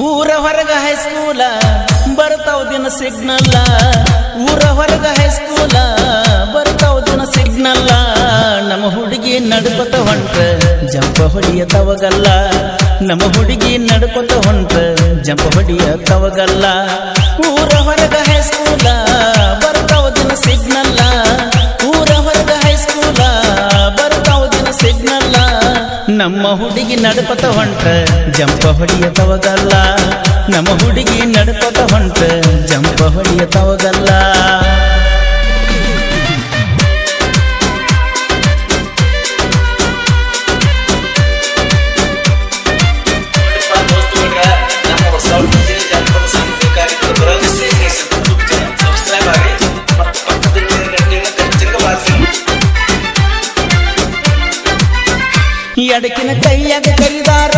ಊರ ಹೊರಗ ಹೈಸ್ಕೂಲ ಬರ್ತಾವ ದಿನ ಸಿಗ್ನಲ್ಲ. ಊರ ಹೊರಗ ಹೈಸ್ಕೂಲ ಬರ್ತಾವ ದಿನ ಸಿಗ್ನಲ್ಲ. ನಮ್ಮ ಹುಡುಗಿ ನಡ್ಕೊತ ಹೊಂಟ ಜಂಪ ಹೊಡಿಯ ತವಗಲ್ಲ. ನಮ್ಮ ಹುಡುಗಿ ನಡ್ಕೊತ ಹೊಂಟ ಜಂಪ ಹೊಡಿಯ ತವಗಲ್ಲ. ಊರ ಹೊರಗ ಹೈಸ್ಕೂಲ ಬರ್ತಾವ ದಿನ ಸಿಗ್ನಲ್ಲ. ಊರ ಹೊರಗ ಹೈಸ್ಕೂಲ ಬರ್ತಾವ ದಿನ ಸಿಗ್ನಲ್ಲ. ನಮ್ಮ ಹುಡುಗಿ ನಡ್ಕೊತ ಹೊಂಟ ಜಂಪ ಹೊಡಿಯ ತವಗಲ್ಲ. ನಮ್ಮ ಹುಡುಗಿ ನಡ್ಕೊತ ಹೊಂಟ ಜಂಪ ಹೊಡಿಯ ತವಗಲ್ಲ. ಎಡಕಿನ ಕೈಯಾಗ ಕರಿದಾರ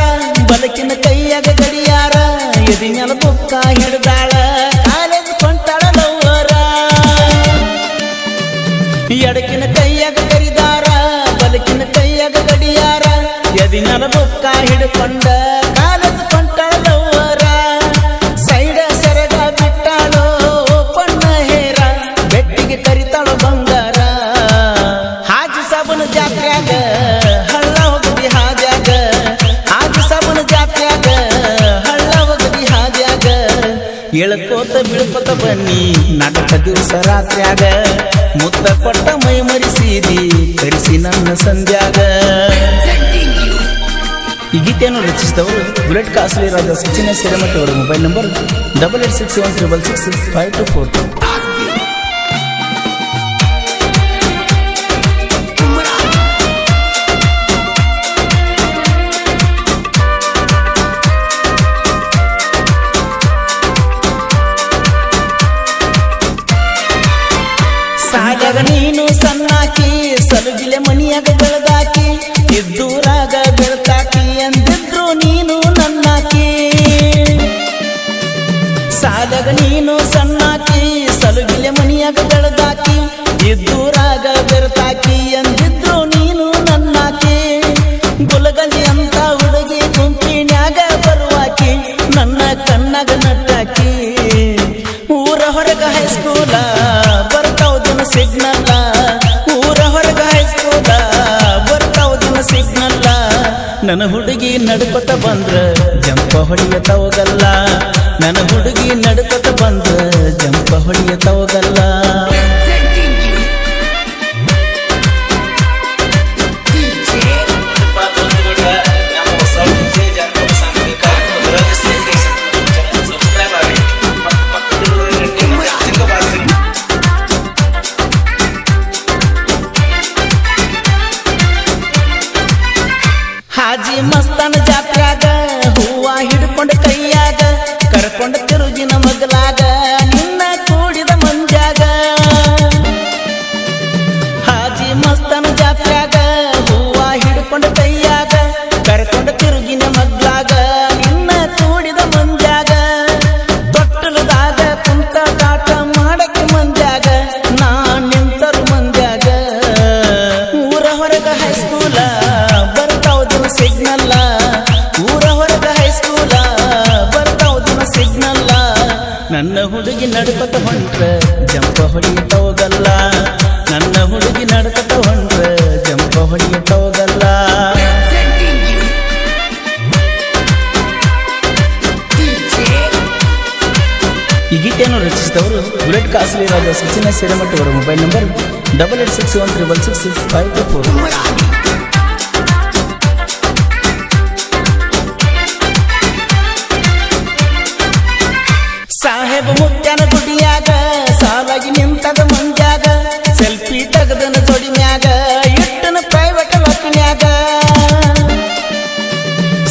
ಬಲಕಿನ ಕೈಯಾಗ ಗಡಿಯಾರ. ಎದಿನೆಲ ಬುಕ್ಕ ಹಿಡ್ದಾಳ ಕಾಲೇಜ್ ಕೊಂಟಾಳ ಲವ್ವರ. ಎಡಕಿನ ಕೈಯಾಗ ಕರಿದಾರ ಬಲಕಿನ ಕೈಯಾಗ ಗಡಿಯಾರ. ಎದಿನೆಲ ಬುಕ್ಕ ಹಿಡ್ಕೊಂಡ ಕಾಲೇಜ್ ಕೊಂಟಾಳ ಲವ್ವರ. ಸೈಡ ಸೆರಗ ಬಿಟ್ಟಾಳೋ ಪಣ್ಣ ಹೇರ ಬೆಟ್ಟಿಗೆ ಕರಿತಾಳೋ ಬಂಗಾರ. ಹಾಜಿ ಸಾಬನ ಜಾತ್ರ್ಯಾಗ ಹಳ್ಳ ಹೋಗದಿ ಹಾದ್ಯಾಗ. ಹಾಜಿ ಸಾಬನ ಜಾತ್ರ್ಯಾಗ ಹಳ್ಳ ಹೋಗದಿ ಹಾದ್ಯಾಗ. ಎಳ್ಕೋತ ಬೀಳ್ಕೋತ ಬನ್ನಿ ನಾಟಕ ದಿವಸ ರಾತ್ರ್ಯಾಗ. ಮುತ್ತ ಕೊಟ್ಟ ಮೈ ಮರಿಸಿದಿ ಕರಿಸಿ ನನ್ನ ಸಂಧ್ಯಾಗ. ಈ ಗೀತೆಯನ್ನು ರಚಿಸಿದವರು ಬುಲೆಟ್ ಕಾಸ್ಲಿ ರಾಜ ಸಚಿನ ಸಿರಮಠ ಅವರ ಮೊಬೈಲ್ ನಂಬರ್ 8861666524. ಸಾಗರ ನೀನು ಸಣ್ಣಾಕಿ ಸಲುಗಿಲೆ ಮನಿಯಾಗ ಬೆಳೆದಾಕಿ. ಇದ್ದೂರಾಗ ಬೆಳ್ತಾಕಿ ಅಂದಿದ್ರು ನೀನು ನನ್ನಾಕಿ. ಸಾಗರ ನೀನು ಸಣ್ಣಾಕಿ ಸಲುಗಿಲೆ ಮನಿಯಾಗ ಬೆಳೆದಾಕಿ. ಇದ್ದೂರಾಗ ಬೆಳ್ತಾಕಿ ಅಂದಿದ್ರು ನೀನು ನನ್ನಾಕಿ. ಗುಲಗಂಜಿ ಅಂತ ಹುಡುಗಿ ಗುಂಪಿನ್ಯಾಗ ಬರುವಾಕಿ ನನ್ನ ಕಣ್ಣಾಗ ನಟ್ಟಾಕಿ. ಊರ ಹೊರಗ ಹೈಸ್ಕೂಲ ಬರ್ತಾವ ದಿನ ಸಿಗ್ನಲ್ಲ. ಊರ ಹೊರಗ ಹೈಸ್ಕೂಲ ಬರ್ತಾವ ದಿನ ಸಿಗ್ನಲ್ಲ. ನನ್ನ ಹುಡುಗಿ ನಡ್ಕೊತ ಬಂದ್ರ ಜಂಪ ಹೊಡಿಯ ತವಗಲ್ಲ. ನನ್ನ ಹುಡುಗಿ ನಡ್ಕೊತ ಬಂದ್ರ ಜಂಪ ಹೊಡಿಯ ತವಗಲ್ಲ. ಹಾಜಿ ಮಸ್ತಾನ ಜಾತ್ರ್ಯಾಗ ಹೂವ ಹಿಡ್ಕೊಂಡ ಕೈಯಾಗ ಕರ್ಕೊಂಡ ತಿರುಗಿನ ಮಗಲಾಗ ನಿನ್ನ ಕೂಡಿದ ಮಂಜಾಗ. ಹಾಜಿ ಮಸ್ತಾನ ಜಾತ್ರ್ಯಾಗ ಹೂವ ಹಿಡ್ಕೊಂಡ ಕೈಯಾಗ ಕರ್ಕೊಂಡ ತಿರುಗಿನ ಮಗ್ಲಾಗ ನಿನ್ನ ಕೂಡಿದ ಮಂಜಾಗ. ತೊಟ್ಟಲದಾಗ ಕುಂತ ಕಾಟ ಮಾಡಕ್ಕೆ ಮಂಜಾಗ ನಾ ನಿಂತರು ಮಂಜಾಗ. ಊರ ಹೊರಗ ಹೈಸ್ಕೂಲ ಬರ್ತಾವ ದಿನ ಸಿಗ್ನಲ್ಲ. ಊರ ಹೊರಗ ಹೈಸ್ಕೂಲ ಬರ್ತಾವ ದಿನ ಸಿಗ್ನಲ್ಲ. ನನ್ನ ಹುಡುಗಿ ನಡ್ಕೊತ ಹೊಂಟ್ರ ಜಂಪ ಹೊಡಿಯ ತವಗಲ್ಲ. ನನ್ನ ಹುಡುಗಿ ನಡ್ಕೊತ ಹೊಂಟ್ರ ಜಂಪ ಹೊಡಿಯ ತವಗಲ್ಲ. ಈ ಗೀತೆಯನ್ನು ರಚಿಸಿದವರು ಬುಲೆಟ್ ಕಾಸ್ಲಿ ರಾಜ ಸಚಿನ ಸಿರಮಠ ಅವರ ಮೊಬೈಲ್ ನಂಬರ್ 8861666524. ಸಾಹೇಬ ಮುತ್ಯಾನ ಗುಡಿಯಾಗ ಸಾಲಾಗಿ ನಿಂತದ ಮಂಜಾಗ. Selfie ತೆಗದನ ಜೋಡಿನ್ಯಾಗ ಇಟ್ಟನ private ಲಕ್ನ್ಯಾಗ.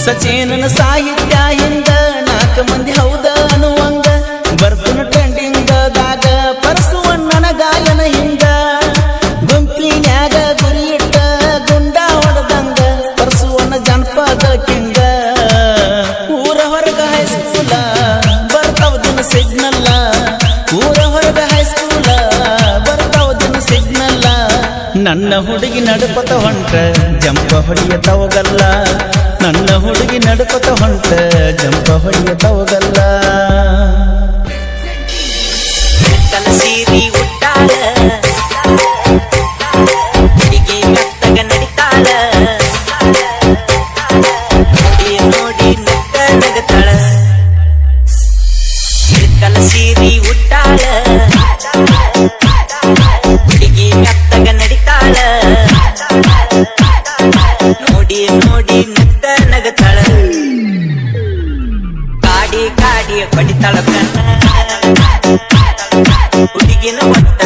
ಸಚಿನನ ಸಾಹಿತ್ಯ ಹಿಂದ 4 ಮಂದಿ ಹೌದ ಅನ್ನುವಂಗ. ಬರ್ತನ ಟ್ರೆಂಡಿಂಗದಾಗ ಪರಸುವಣ್ಣನ ಗಾಯನ ಹಿಂದ. ಗುಂಪಿನ್ಯಾಗ ಗುರಿ ಇಟ್ಟ ಗುಂಡ ಹೊಡೆದಂಗ ಪರಸುವಣ್ಣ ಜನಪದ ಕಿಂಗ. ಊರ ಹೊರಗ ಹೈಸ್ಕೂಲ ಬರ್ತಾವ ದಿನ ಸಿಗ್ನಲ್ಲ. ಊರ ಹೊರಗ ಹೈಸ್ಕೂಲ ಬರ್ತಾವ ದಿನ ಸಿಗ್ನಲ್ಲ. ನನ್ನ ಹುಡುಗಿ ನಡುಪತ ಹೊಂಟ ಜಂಪ ಹೊಡೆಯತವಗಲ್ಲ ನನ್ನ ಹುಡುಗಿ ನಡುಪತ ಹೊಂಟ ಜಂಪ ಹೊಡೆಯತವಗಲ್ಲ ಸೀರಿ ಉಟ್ಟಾಳ ಹುಡುಗಿ ಮೆತ್ತಗ ನಡಿತಾಳ ನೋಡಿ ನೋಡಿ ನಕ್ಕ ನಗತಾಳ ಇಳ್ಕಲ ಸೀರಿ ಉಟ್ಟಾಳ ಹುಡುಗಿ ಮೆತ್ತಗ ನಡಿತಾಳ ನೋಡಿ ನೋಡಿ ನಕ್ಕ ನಗತಾಳ ಕಾಡಿ ಕಾಡಿ ಹೊಡಿತಾಳ ಕಣ್ಣ ಹುಡುಗಿನ ಒಟ್ಟ